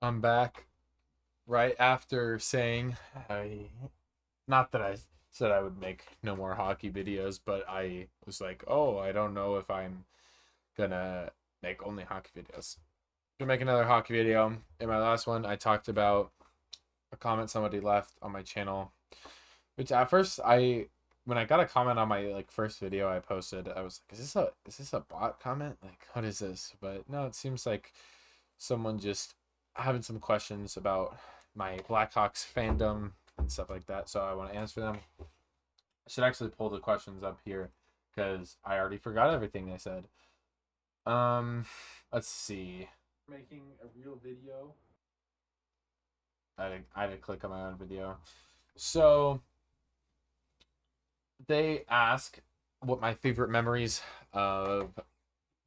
I'm back right after saying I not that I said I would make no more hockey videos, but I was like, oh, I don't know if I'm gonna make only hockey videos. I'm gonna make another hockey video. In my last one, I talked about a comment somebody left on my channel, which at first when I got a comment on my first video I posted, I was like, is this a bot comment? Like, what is this? But no, it seems like someone just having some questions about my Blackhawks fandom and stuff like that. So I want to answer them. I should actually pull the questions up here because I already forgot everything they said. Um, let's see. Making a real video. I had to click on my own video. So they ask what my favorite memories of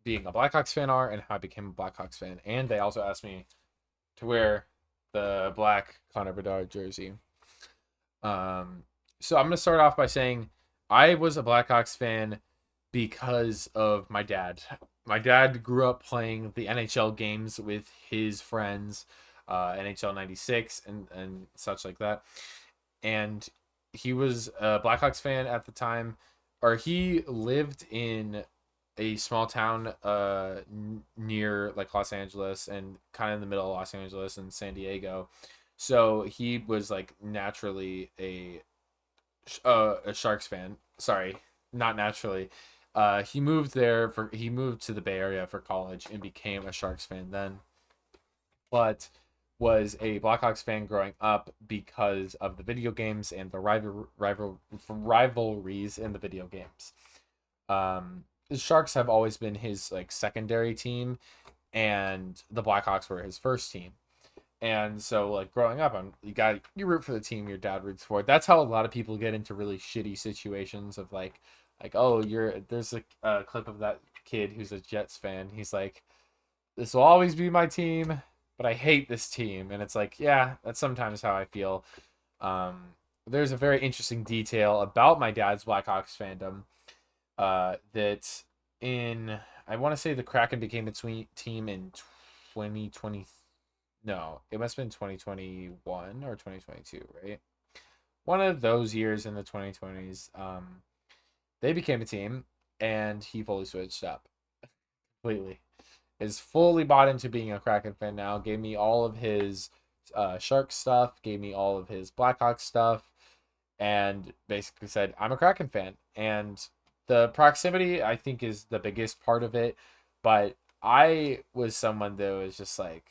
being a Blackhawks fan are and how I became a Blackhawks fan. And they also asked me to wear the black Connor Bedard jersey. Um, so I'm gonna start off by saying I was a Blackhawks fan because of my dad. My dad grew up playing the NHL games with his friends, NHL '96 and such like that, and he was a Blackhawks fan at the time, or he lived in a small town near like Los Angeles and kind of in the middle of Los Angeles and San Diego. So he was like naturally a Sharks fan. Sorry, not naturally. He moved to the Bay Area for college and became a Sharks fan then, but was a Blackhawks fan growing up because of the video games and the rivalries in the video games. The Sharks have always been his like secondary team, and the Blackhawks were his first team. And so, like growing up, you root for the team your dad roots for. That's how a lot of people get into really shitty situations of like oh there's a clip of that kid who's a Jets fan. He's like, this will always be my team, but I hate this team, and it's like yeah, that's sometimes how I feel. Um, there's a very interesting detail about my dad's Blackhawks fandom that in I want to say the Kraken became a team in 2020. No, it must have been 2021 or 2022, right? One of those years in the 2020s, they became a team, and he fully switched up completely. Is fully bought into being a Kraken fan now. Gave me all of his Shark stuff, gave me all of his Blackhawks stuff, and basically said, I'm a Kraken fan. And the proximity, I think, is the biggest part of it. But I was someone that was just like,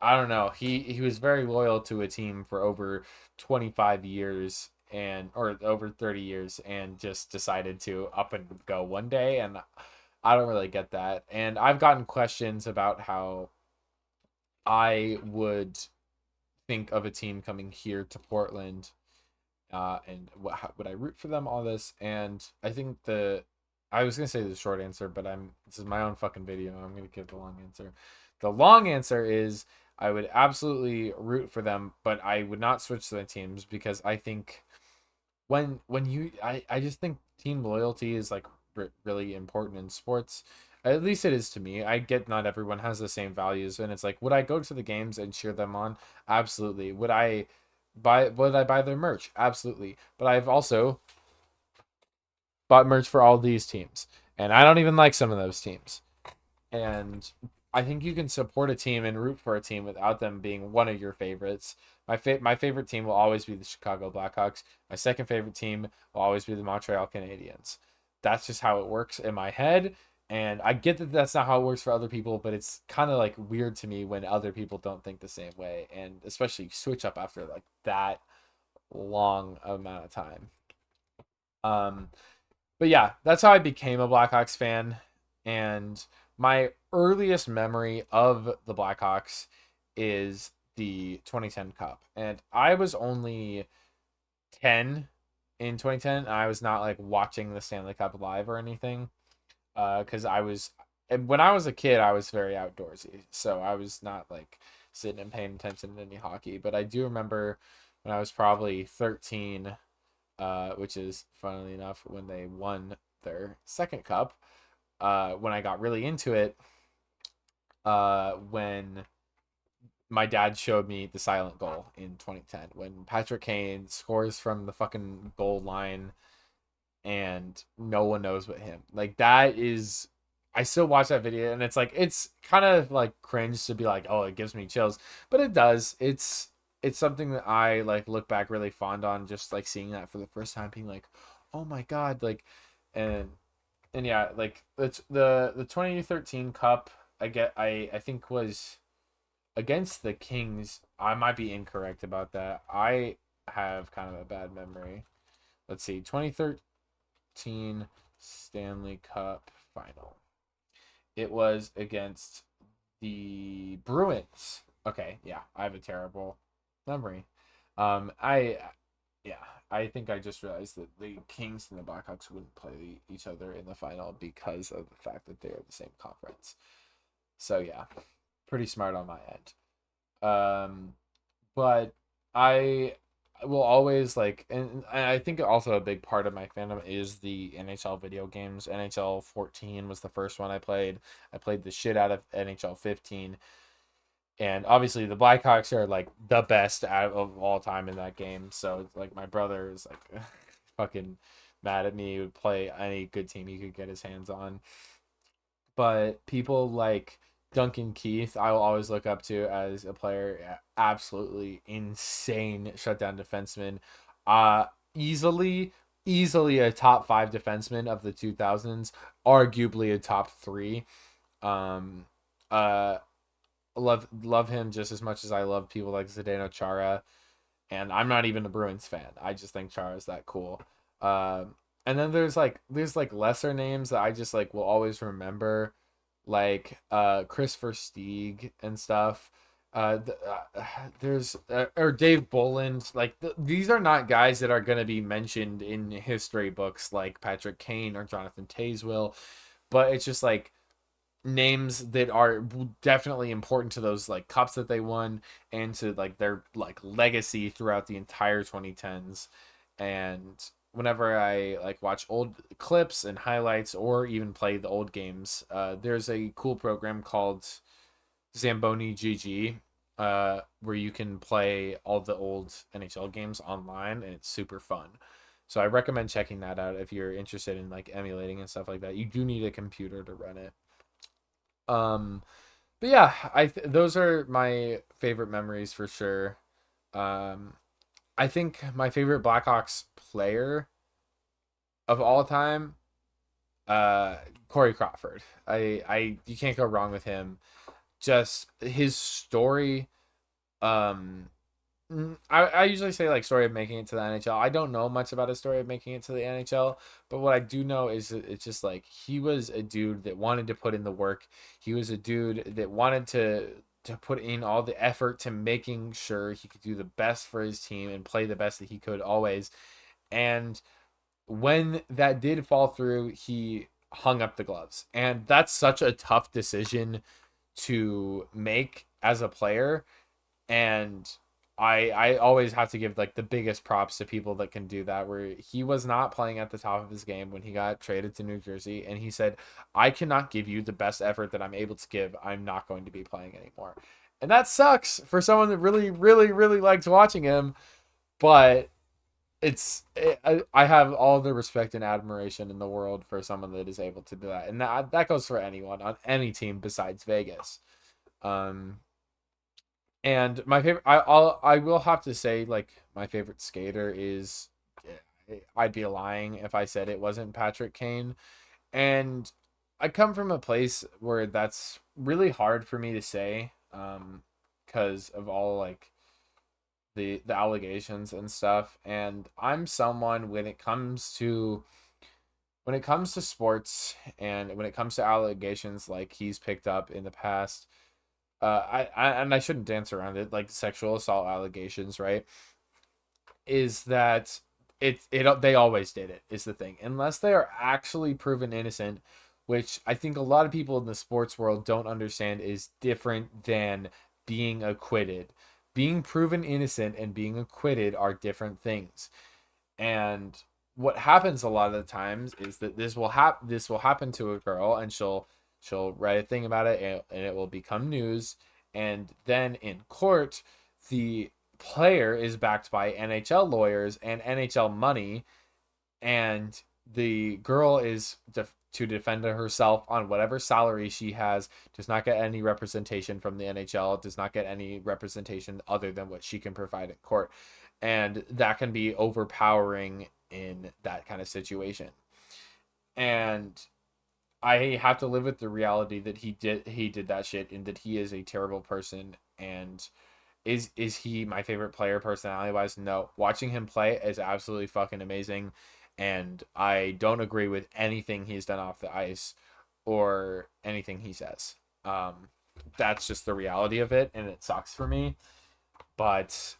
I don't know. He was very loyal to a team for over 25 years and or over 30 years and just decided to up and go one day, and I don't really get that. And I've gotten questions about how I would think of a team coming here to Portland, and how, would I root for them? All this, and I think I was gonna say the short answer, but this is my own fucking video. I'm gonna give the long answer. The long answer is I would absolutely root for them, but I would not switch to the teams because I think I just think team loyalty is like really important in sports. At least it is to me. I get not everyone has the same values, and it's like, would I go to the games and cheer them on? Absolutely. Would I buy their merch? Absolutely. But I've also bought merch for all these teams, and I don't even like some of those teams. And I think you can support a team and root for a team without them being one of your favorites. My favorite team will always be the Chicago Blackhawks. My second favorite team will always be the Montreal Canadiens. That's just how it works in my head. And I get that that's not how it works for other people, but it's kind of like weird to me when other people don't think the same way, and especially switch up after like that long amount of time. Um, but yeah, that's how I became a Blackhawks fan. And my earliest memory of the Blackhawks is the 2010 Cup. And I was only 10 in 2010. I was not like watching the Stanley Cup live or anything. Because when I was a kid, I was very outdoorsy. So I was not like sitting and paying attention to any hockey. But I do remember when I was probably 13, which is funnily enough when they won their second cup. When I got really into it, when my dad showed me the silent goal in 2010 when Patrick Kane scores from the fucking goal line and no one knows but him. Like that is I still watch that video and it's like it's kind of like cringe to be like, "Oh, it gives me chills." But it does. It's something that I like look back really fond on just like seeing that for the first time being like, "Oh my god." Like and and yeah, like it's the 2013 cup I think was against the Kings. I might be incorrect about that. I have kind of a bad memory. Let's see. 2013 Stanley Cup final. It was against the Bruins. Okay, yeah, I have a terrible memory. I yeah, I think I just realized that the Kings and the Blackhawks wouldn't play each other in the final because of the fact that they're the same conference. So yeah, pretty smart on my end. But I will always like, and I think also a big part of my fandom is the NHL video games. NHL 14 was the first one I played. I played the shit out of NHL 15. And obviously the Blackhawks are like the best out of all time in that game. So it's like my brother is like fucking mad at me. He would play any good team he could get his hands on. But people like Duncan Keith, I will always look up to as a player. Absolutely insane shutdown defenseman. Uh, easily, easily a top five defenseman of the 2000s, arguably a top three. Um, uh, love him just as much as I love people like Zdeno Chara. And I'm not even a Bruins fan. I just think Chara's that cool. And then there's like lesser names that I just like will always remember, like Chris Versteeg and stuff. There's or Dave Bolland. Like these are not guys that are gonna be mentioned in history books like Patrick Kane or Jonathan Tays will, but it's just like names that are definitely important to those like cups that they won and to like their like legacy throughout the entire 2010s. And whenever I like watch old clips and highlights or even play the old games, there's a cool program called Zamboni GG, where you can play all the old NHL games online and it's super fun. So I recommend checking that out if you're interested in like emulating and stuff like that. You do need a computer to run it. um but yeah, those are my favorite memories for sure. um I think my favorite Blackhawks player of all time, uh Corey Crawford. I you can't go wrong with him. Just his story. um I usually say like story of making it to the NHL. I don't know much about his story of making it to the NHL, but what I do know is that it's just like he was a dude that wanted to put in the work. He was a dude that wanted to put in all the effort to making sure he could do the best for his team and play the best that he could always. And when that did fall through, he hung up the gloves. And that's such a tough decision to make as a player. And I always have to give like the biggest props to people that can do that, where he was not playing at the top of his game when he got traded to New Jersey and he said, I cannot give you the best effort that I'm able to give. I'm not going to be playing anymore. And that sucks for someone that really really really likes watching him. But I have all the respect and admiration in the world for someone that is able to do that. And that goes for anyone on any team besides Vegas. um and my favorite, I will have to say, like my favorite skater is, I'd be lying if I said it wasn't Patrick Kane. And I come from a place where that's really hard for me to say, because of all like the allegations and stuff. And I'm someone when it comes to sports and when it comes to allegations like he's picked up in the past, I shouldn't dance around it, like sexual assault allegations, right? Is that they always did it, is the thing, unless they are actually proven innocent, which I think a lot of people in the sports world don't understand is different than being acquitted. Being proven innocent and being acquitted are different things. And what happens a lot of the times is that this will happen to a girl, and she'll write a thing about it, and it will become news. And then in court, the player is backed by NHL lawyers and NHL money, and the girl is to defend herself on whatever salary she has, does not get any representation from the NHL, does not get any representation other than what she can provide in court. And that can be overpowering in that kind of situation. And I have to live with the reality that he did that shit, and that he is a terrible person. And is he my favorite player personality wise? No. Watching him play is absolutely fucking amazing, and I don't agree with anything he's done off the ice or anything he says. That's just the reality of it, and it sucks for me. But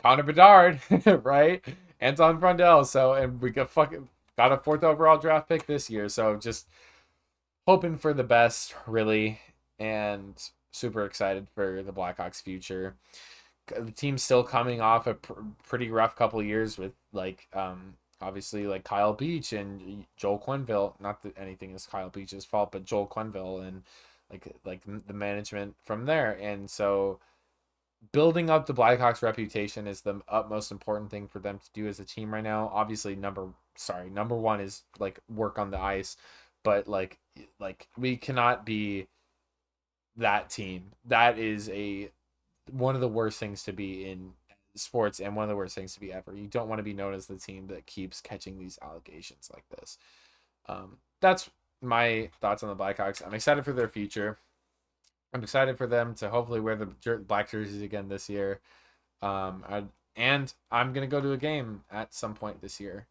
Connor Bedard, right? Anton Frondell. So, and we got a fourth overall draft pick this year. So just hoping for the best, really, and super excited for the Blackhawks' future. The team's still coming off a pretty rough couple years with obviously like Kyle Beach and Joel Quenneville. Not that anything is Kyle Beach's fault, but Joel Quenneville and like the management from there. And so building up the Blackhawks reputation is the utmost important thing for them to do as a team right now. Obviously, number one is like work on the ice, but like we cannot be that team. That is a one of the worst things to be in sports, and one of the worst things to be ever. You don't want to be known as the team that keeps catching these allegations like this. That's my thoughts on the Blackhawks. I'm excited for their future. I'm excited for them to hopefully wear the black jerseys again this year. And I'm gonna go to a game at some point this year.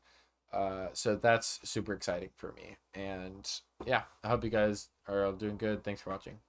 So that's super exciting for me. And yeah, I hope you guys are all doing good. Thanks for watching.